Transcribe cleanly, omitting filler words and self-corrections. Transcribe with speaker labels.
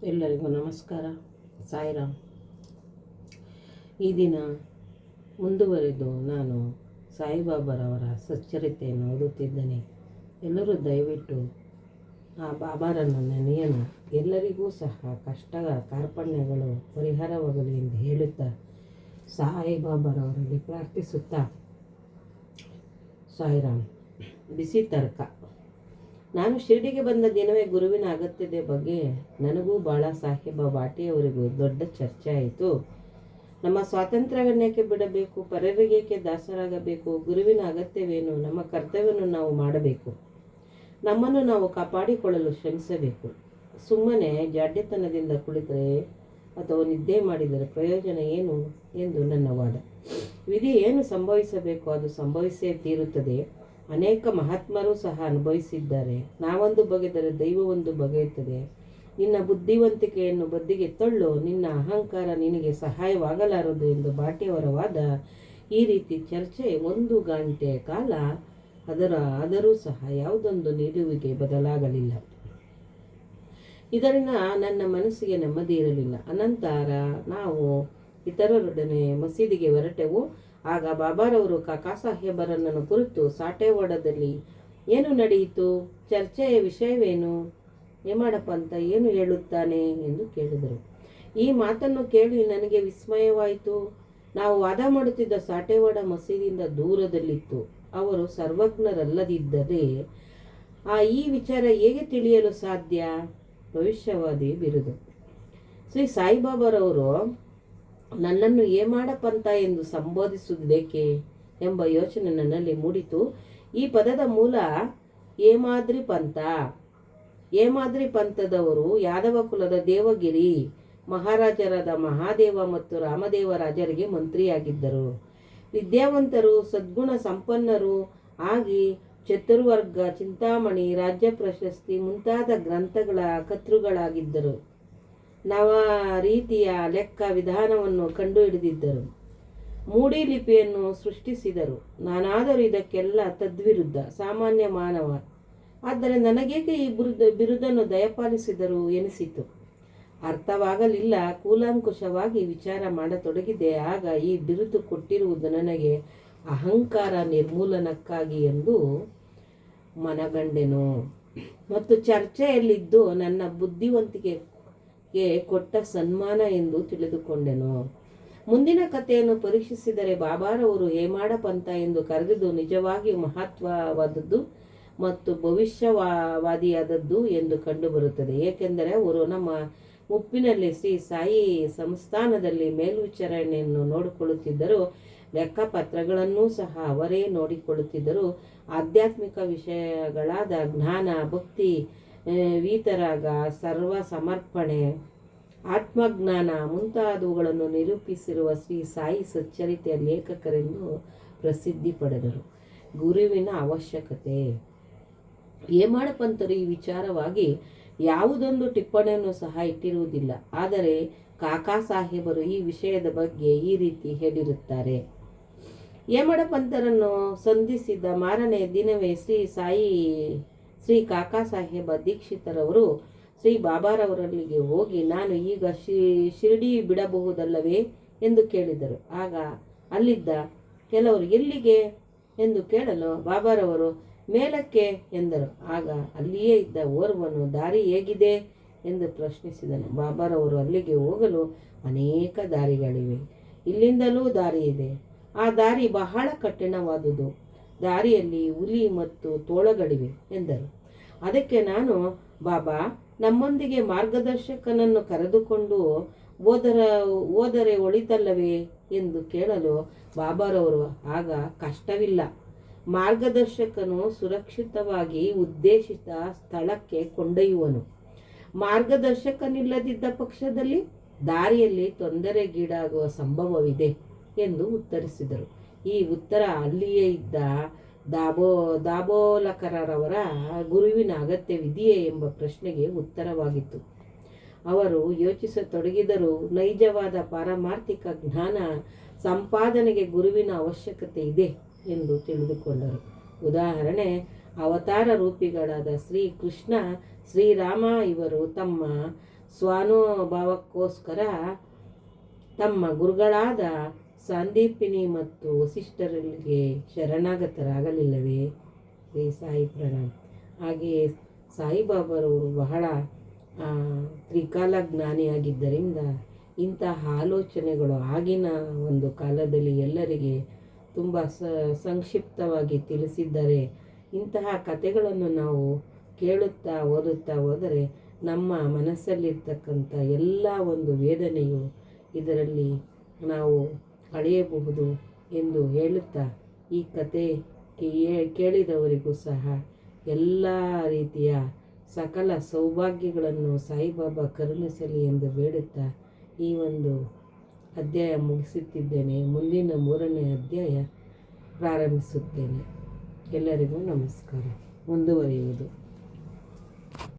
Speaker 1: ಎಲ್ಲರಿಗೂ ನಮಸ್ಕಾರ. ಸಾಯಿರಾಮ್. ಈ ದಿನ ಮುಂದುವರೆದು ನಾನು ಸಾಯಿಬಾಬಾರವರ ಸಚ್ಚರಿತೆಯನ್ನು ಓದುತ್ತಿದ್ದೇನೆ. ಎಲ್ಲರೂ ದಯವಿಟ್ಟು ಆ ಬಾಬಾರನ್ನು ನೆನೆಯೋಣ. ಎಲ್ಲರಿಗೂ ಸಹ ಕಷ್ಟ ಕಾರ್ಪಣ್ಯಗಳು ಪರಿಹಾರವಾಗಲಿ ಎಂದು ಹೇಳುತ್ತಾ ಸಾಯಿಬಾಬಾರವರಲ್ಲಿ ಪ್ರಾರ್ಥಿಸುತ್ತಾ ಸಾಯಿರಾಮ್. ಬಿಸಿ ತರ್ಕ. ನಾನು ಶಿರ್ಡಿಗೆ ಬಂದ ದಿನವೇ ಗುರುವಿನ ಅಗತ್ಯತೆ ಬಗ್ಗೆ ನನಗೂ ಬಾಳಾ ಸಾಹೇಬ ಬಾಟಿಯವರಿಗೂ ದೊಡ್ಡ ಚರ್ಚೆ ಆಯಿತು. ನಮ್ಮ ಸ್ವಾತಂತ್ರ್ಯವನ್ನೇಕೆ ಬಿಡಬೇಕು, ಪರರಿಗೇಕೆ ದಾಸರಾಗಬೇಕು, ಗುರುವಿನ ಅಗತ್ಯವೇನು, ನಮ್ಮ ಕರ್ತವ್ಯವನ್ನು ನಾವು ಮಾಡಬೇಕು, ನಮ್ಮನ್ನು ನಾವು ಕಾಪಾಡಿಕೊಳ್ಳಲು ಶ್ರಮಿಸಬೇಕು. ಸುಮ್ಮನೆ ಜಾಡ್ಯತನದಿಂದ ಕುಳಿತರೆ ಅಥವಾ ನಿದ್ದೆ ಮಾಡಿದರೆ ಪ್ರಯೋಜನ ಏನು ಎಂದು ನನ್ನ ವಾದ. ವಿಧಿ ಏನು ಸಂಭವಿಸಬೇಕು ಅದು ಸಂಭವಿಸೇ ತೀರುತ್ತದೆ. ಅನೇಕ ಮಹಾತ್ಮರು ಸಹ ಅನುಭವಿಸಿದ್ದಾರೆ. ನಾವೊಂದು ಬಗೆದರೆ ದೈವವೊಂದು ಬಗೆಯುತ್ತದೆ. ನಿನ್ನ ಬುದ್ಧಿವಂತಿಕೆಯನ್ನು ಬದಿಗೆ ತಳ್ಳು, ನಿನ್ನ ಅಹಂಕಾರ ನಿನಗೆ ಸಹಾಯವಾಗಲಾರದು ಎಂದು ಬಾಟಿಯವರ ವಾದ. ಈ ರೀತಿ ಚರ್ಚೆ 1 ಗಂಟೆ ಕಾಲ ಆದರೂ ಸಹ ಯಾವುದೊಂದು ನಿಲುವಿಗೆ ಬದಲಾಗಲಿಲ್ಲ. ಇದರಿಂದ ನನ್ನ ಮನಸ್ಸಿಗೆ ನೆಮ್ಮದಿ ಇರಲಿಲ್ಲ. ಅನಂತರ ನಾವು ಇತರರೊಡನೆ ಮಸೀದಿಗೆ ಹೊರಟೆವು. ಆಗ ಬಾಬಾರವರು ಕಾಕಾ ಸಾಹೇಬರನ್ನು ಕುರಿತು ಸಾಟೆವಾಡದಲ್ಲಿ ಏನು ನಡೆಯಿತು, ಚರ್ಚೆಯ ವಿಷಯವೇನು, ಹೇಮಾಡಪ್ಪ ಅಂತ ಏನು ಹೇಳುತ್ತಾನೆ ಎಂದು ಕೇಳಿದರು. ಈ ಮಾತನ್ನು ಕೇಳಿ ನನಗೆ ವಿಸ್ಮಯವಾಯಿತು. ನಾವು ವಾದ ಮಾಡುತ್ತಿದ್ದ ಸಾಟೆವಾಡ ಮಸೀದಿಯಿಂದ ದೂರದಲ್ಲಿತ್ತು. ಅವರು ಸರ್ವಜ್ಞರಲ್ಲದಿದ್ದರೆ ಈ ವಿಚಾರ ಹೇಗೆ ತಿಳಿಯಲು ಸಾಧ್ಯ? ಭವಿಷ್ಯವಾದಿ ಬಿರುದು. ಶ್ರೀ ಸಾಯಿಬಾಬಾರವರು ನನ್ನನ್ನು ಹೇಮಾಡಪಂಥ ಎಂದು ಸಂಬೋಧಿಸುವುದೇಕೆ ಎಂಬ ಯೋಚನೆ ನನ್ನಲ್ಲಿ ಮೂಡಿತು. ಈ ಪದದ ಮೂಲ ಹೇಮಾದ್ರಿ ಪಂಥ. ಹೇಮಾದ್ರಿ ಪಂಥದವರು ಯಾದವ ಕುಲದ ದೇವಗಿರಿ ಮಹಾರಾಜರಾದ ಮಹಾದೇವ ಮತ್ತು ರಾಮದೇವರಾಜರಿಗೆ ಮಂತ್ರಿಯಾಗಿದ್ದರು. ವಿದ್ಯಾವಂತರು, ಸದ್ಗುಣ ಸಂಪನ್ನರು ಆಗಿ ಚತುರ್ವರ್ಗ, ಚಿಂತಾಮಣಿ, ರಾಜ್ಯ ಪ್ರಶಸ್ತಿ ಮುಂತಾದ ಗ್ರಂಥಗಳ ಕರ್ತೃಗಳಾಗಿದ್ದರು. ನವ ರೀತಿಯ ಲೆಕ್ಕ ವಿಧಾನವನ್ನು ಕಂಡುಹಿಡಿದಿದ್ದರು. ಮೂಡಿ ಲಿಪಿಯನ್ನು ಸೃಷ್ಟಿಸಿದರು. ನಾನಾದರೂ ಇದಕ್ಕೆಲ್ಲ ತದ್ವಿರುದ್ಧ, ಸಾಮಾನ್ಯ ಮಾನವ. ಆದರೆ ನನಗೇಕೆ ಈ ಬಿರುದನ್ನು ದಯಪಾಲಿಸಿದರು ಎನಿಸಿತು. ಅರ್ಥವಾಗಲಿಲ್ಲ. ಕೂಲಂಕುಷವಾಗಿ ವಿಚಾರ ಮಾಡತೊಡಗಿದೆ. ಆಗ ಈ ಬಿರುದು ಕೊಟ್ಟಿರುವುದು ನನಗೆ ಅಹಂಕಾರ ನಿರ್ಮೂಲನಕ್ಕಾಗಿ ಎಂದು ಮನಗಂಡೆನು ಮತ್ತು ಚರ್ಚೆಯಲ್ಲಿದ್ದು ನನ್ನ ಬುದ್ಧಿವಂತಿಕೆಗೆ ಕೊಟ್ಟ ಸನ್ಮಾನ ಎಂದು ತಿಳಿದುಕೊಂಡೆನು. ಮುಂದಿನ ಕಥೆಯನ್ನು ಪರೀಕ್ಷಿಸಿದರೆ ಬಾಬಾರವರು ಹೇಮಾಡಪಂಥ ಎಂದು ಕರೆದಿದ್ದು ನಿಜವಾಗಿಯೂ ಮಹತ್ವವಾದದ್ದು ಮತ್ತು ಭವಿಷ್ಯವಾದಿಯಾದದ್ದು ಎಂದು ಕಂಡುಬರುತ್ತದೆ. ಏಕೆಂದರೆ ಅವರು ನಮ್ಮ ಮುಪ್ಪಿನಲ್ಲಿ ಶ್ರೀ ಸಾಯಿ ಸಂಸ್ಥಾನದಲ್ಲಿ ಮೇಲ್ವಿಚಾರಣೆಯನ್ನು ನೋಡಿಕೊಳ್ಳುತ್ತಿದ್ದರು. ಲೆಕ್ಕಪತ್ರಗಳನ್ನೂ ಸಹ ಅವರೇ ನೋಡಿಕೊಳ್ಳುತ್ತಿದ್ದರು. ಆಧ್ಯಾತ್ಮಿಕ ವಿಷಯಗಳಾದ ಜ್ಞಾನ, ಭಕ್ತಿ, ವೀತರಾಗ, ಸರ್ವ ಸಮರ್ಪಣೆ, ಆತ್ಮಜ್ಞಾನ ಮುಂತಾದವುಗಳನ್ನು ನಿರೂಪಿಸಿರುವ ಶ್ರೀ ಸಾಯಿ ಸಚ್ಚರಿತೆಯ ಲೇಖಕರೆಂದು ಪ್ರಸಿದ್ಧಿ ಪಡೆದರು. ಗುರುವಿನ ಅವಶ್ಯಕತೆ. ಹೇಮಾಡಪಂಥರು ಈ ವಿಚಾರವಾಗಿ ಯಾವುದೊಂದು ಟಿಪ್ಪಣಿಯನ್ನು ಸಹ ಇಟ್ಟಿರುವುದಿಲ್ಲ. ಆದರೆ ಕಾಕಾ ಸಾಹೇಬರು ಈ ವಿಷಯದ ಬಗ್ಗೆ ಈ ರೀತಿ ಹೇಳಿರುತ್ತಾರೆ. ಹೇಮಾಡಪಂಥರನ್ನು ಸಂಧಿಸಿದ ಮಾರನೇ ದಿನವೇ ಶ್ರೀ ಕಾಕಾ ಸಾಹೇಬ ದೀಕ್ಷಿತರವರು ಶ್ರೀ ಬಾಬಾರವರಲ್ಲಿಗೆ ಹೋಗಿ ನಾನು ಈಗ ಶಿರ್ಡಿ ಬಿಡಬಹುದಲ್ಲವೇ ಎಂದು ಕೇಳಿದರು. ಆಗ ಅಲ್ಲಿದ್ದ ಕೆಲವರು ಎಲ್ಲಿಗೆ ಎಂದು ಕೇಳಲು ಬಾಬಾರವರು ಮೇಲಕ್ಕೆ ಎಂದರು. ಆಗ ಅಲ್ಲಿಯೇ ಇದ್ದ ಓರ್ವನು ದಾರಿ ಹೇಗಿದೆ ಎಂದು ಪ್ರಶ್ನಿಸಿದನು. ಬಾಬಾರವರು ಅಲ್ಲಿಗೆ ಹೋಗಲು ಅನೇಕ ದಾರಿಗಳಿವೆ, ಇಲ್ಲಿಂದಲೂ ದಾರಿ ಇದೆ. ಆ ದಾರಿ ಬಹಳ ಕಠಿಣವಾದುದು. ದಾರಿಯಲ್ಲಿ ಹುಲಿ ಮತ್ತು ತೋಳಗಳಿವೆ ಎಂದರು. ಅದಕ್ಕೆ ನಾನು ಬಾಬಾ ನಮ್ಮೊಂದಿಗೆ ಮಾರ್ಗದರ್ಶಕನನ್ನು ಕರೆದುಕೊಂಡು ಹೋದರೆ ಒಳಿತಲ್ಲವೇ ಎಂದು ಕೇಳಲು ಬಾಬಾರವರು ಆಗ ಕಷ್ಟವಿಲ್ಲ. ಮಾರ್ಗದರ್ಶಕನು ಸುರಕ್ಷಿತವಾಗಿ ಉದ್ದೇಶಿತ ಸ್ಥಳಕ್ಕೆ ಕೊಂಡೊಯ್ಯುವನು. ಮಾರ್ಗದರ್ಶಕನಿಲ್ಲದಿದ್ದ ಪಕ್ಷದಲ್ಲಿ ದಾರಿಯಲ್ಲಿ ತೊಂದರೆಗೀಡಾಗುವ ಸಂಭವವಿದೆ ಎಂದು ಉತ್ತರಿಸಿದರು. ಈ ಉತ್ತರ ಅಲ್ಲಿಯೇ ಇದ್ದ ದಾಬೋಲಕರವರ ಗುರುವಿನ ಅಗತ್ಯವಿದೆಯೇ ಎಂಬ ಪ್ರಶ್ನೆಗೆ ಉತ್ತರವಾಗಿತ್ತು. ಅವರು ಯೋಚಿಸತೊಡಗಿದರು. ನೈಜವಾದ ಪಾರಮಾರ್ಥಿಕ ಜ್ಞಾನ ಸಂಪಾದನೆಗೆ ಗುರುವಿನ ಅವಶ್ಯಕತೆ ಇದೆ ಎಂದು ತಿಳಿದುಕೊಂಡರು. ಉದಾಹರಣೆ, ಅವತಾರ ರೂಪಿಗಳಾದ ಶ್ರೀ ಕೃಷ್ಣ, ಶ್ರೀರಾಮ ಇವರು ತಮ್ಮ ಸ್ವಾನುಭಾವಕ್ಕೋಸ್ಕರ ತಮ್ಮ ಗುರುಗಳಾದ ಸಾಂದೀಪಿನಿ ಮತ್ತು ವಸಿಷ್ಠರಿಗೆ ಶರಣಾಗತರಾಗಲಿಲ್ಲವೇ? ಸಾಯಿ ಪ್ರಣಾಮ್. ಹಾಗೆಯೇ ಸಾಯಿಬಾಬರವರು ಬಹಳ ತ್ರಿಕಾಲ ಜ್ಞಾನಿಯಾಗಿದ್ದರಿಂದ ಇಂತಹ ಆಲೋಚನೆಗಳು ಆಗಿನ ಒಂದು ಕಾಲದಲ್ಲಿ ಎಲ್ಲರಿಗೆ ತುಂಬ ಸಂಕ್ಷಿಪ್ತವಾಗಿ ತಿಳಿಸಿದ್ದಾರೆ. ಇಂತಹ ಕಥೆಗಳನ್ನು ನಾವು ಕೇಳುತ್ತಾ ಓದುತ್ತಾ ಹೋದರೆ ನಮ್ಮ ಮನಸ್ಸಲ್ಲಿರ್ತಕ್ಕಂಥ ಎಲ್ಲ ಒಂದು ವೇದನೆಯು ಇದರಲ್ಲಿ ನಾವು ಅಳೆಯಬಹುದು ಎಂದು ಹೇಳುತ್ತಾ, ಈ ಕತೆ ಕೇಳಿದವರಿಗೂ ಸಹ ಎಲ್ಲ ರೀತಿಯ ಸಕಲ ಸೌಭಾಗ್ಯಗಳನ್ನು ಸಾಯಿಬಾಬಾ ಕರುಣಿಸಲಿ ಎಂದು ಬೇಡುತ್ತಾ ಈ ಒಂದು ಅಧ್ಯಾಯ ಮುಗಿಸುತ್ತಿದ್ದೇನೆ. ಮುಂದಿನ 3ನೇ ಅಧ್ಯಾಯ ಪ್ರಾರಂಭಿಸುತ್ತೇನೆ. ಎಲ್ಲರಿಗೂ ನಮಸ್ಕಾರ. ಮುಂದುವರಿಯುವುದು